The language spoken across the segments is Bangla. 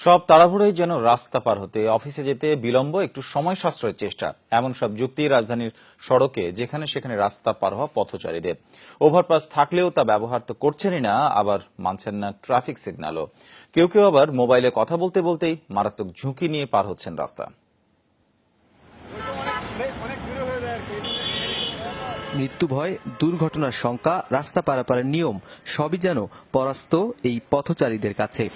সব তাড়াহুড়োই যেন রাস্তা পার হতে, অফিসে যেতে বিলম্ব, একটু সময় সাশ্রয়ের চেষ্টা, এমন সব যুক্তি রাজধানীর সড়কে যেখানে সেখানে রাস্তা পার হওয়া পথচারীদের। ওভারপাস থাকলেও তা ব্যবহার তো করছেনই না, আবার মানছেন না ট্রাফিক সিগন্যালও। কেউ কেউ আবার মোবাইলে কথা বলতে বলতেই মারাত্মক ঝুঁকি নিয়ে পার হচ্ছেন রাস্তা। মৃত্যু ভয়, দুর্ঘটনার শঙ্কা, রাস্তা পারাপারের নিয়ম সবই যেন পরাস্ত এই পথচারীদের কাছে।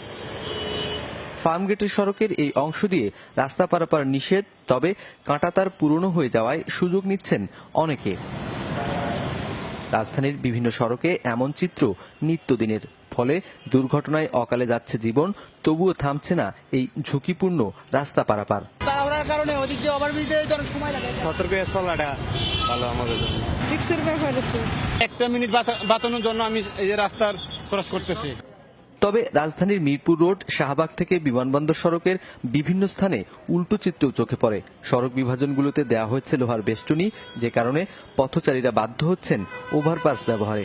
ফার্মগেটের সড়কের এই অংশ দিয়ে রাস্তা পারাপার নিষেধ, তবে কাঁটাতার পুরনো হয়ে যাওয়ায় সুযোগ নিচ্ছেন অনেকে। রাজধানীর বিভিন্ন সড়কে এমন চিত্র নিত্যদিনের, ফলে দুর্ঘটনায় অকালে যাচ্ছে জীবন, তবুও থামছে না এই ঝুঁকিপূর্ণ রাস্তা পারাপার। কারণে ওদিক দিয়ে ওভারব্রিজ দিয়ে অনেক সময় লাগে। সতর্ক চলাটা ভালো আমাদের জন্য। রিক্সের ব্যাপার তো। একটা মিনিট বাঁচানোর জন্য আমি এই যে রাস্তার ক্রস করতেছি। তবে রাজধানীর মিরপুর রোড, শাহবাগ থেকে বিমানবন্দর সড়কের বিভিন্ন স্থানে উল্টো চিত্রও চোখে পড়ে। সড়ক বিভাজনগুলোতে দেওয়া হয়েছে লোহার বেষ্টনী, যে কারণে পথচারীরা বাধ্য হচ্ছেন ওভারপাস ব্যবহারে।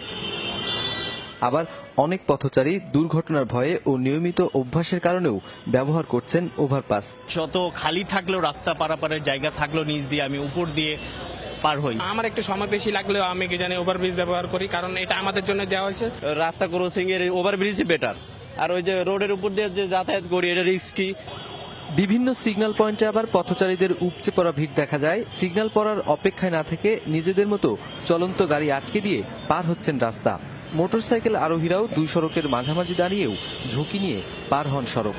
আবার অনেক পথচারী দুর্ঘটনার ভয়ে ও নিয়মিত অভ্যাসের কারণেও ব্যবহার করছেন ওভারপাস। শত খালি থাকলেও রাস্তা পারাপারের জায়গা থাকলেও নিচ দিয়ে আমি উপর দিয়ে পার হই। আমার একটু সময় বেশি লাগলেও আমি কি জানি ওভারব্রিজ ব্যবহার করি, কারণ এটা আমাদের জন্য দেওয়া হয়েছে। রাস্তা ক্রসিং এর ওভারব্রিজই বেটার, আর ওই যে রোডের উপর দিয়ে যে যাতায়াত করি এটা রিস্কি। বিভিন্ন সিগন্যাল পয়েন্টে আবার পথচারীদের উপচে পড়া ভিড় দেখা যায়। সিগন্যাল পড়ার অপেক্ষায় না থেকে নিজেদের মতো চলন্ত গাড়ি আটকে দিয়ে পার হচ্ছেন রাস্তা। মোটরসাইকেল আরোহীরাও দুই সড়কের মাঝামাঝি দাঁড়িয়েও ঝুঁকি নিয়ে পার হন সড়ক।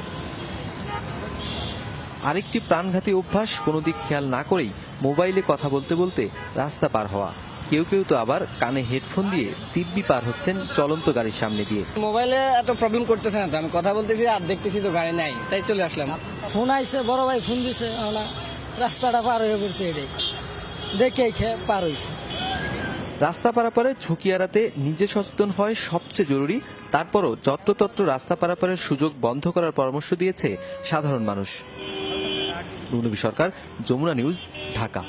আরেকটি প্রাণঘাতী অভ্যাস, কোনো দিক খেয়াল না করেই মোবাইলে কথা বলতে বলতে রাস্তা পার হওয়া। কেউ কেউ তো আবার কানে হেডফোন দিয়ে দিব্যি পার হচ্ছেন চলন্ত গাড়ির সামনে দিয়ে। মোবাইলে এত প্রবলেম করতেছে না তো, আমি কথা বলতেছি আর দেখতেছি তো গাড়ি নাই, তাই চলে আসলাম। ফোন আইছে, বড় ভাই ফোন দিছে, রাস্তাটা পার হয়ে পড়ছে, এটাই দেখে পার হয়েছে। রাস্তা পারাপারে ঝুঁকি এড়াতে নিজে সচেতন হয় সবচেয়ে জরুরি। তারপরও যত্রতত্র রাস্তা পারাপারের সুযোগ বন্ধ করার পরামর্শ দিয়েছে সাধারণ মানুষ। রুনবী সরকার, যমুনা নিউজ, ঢাকা।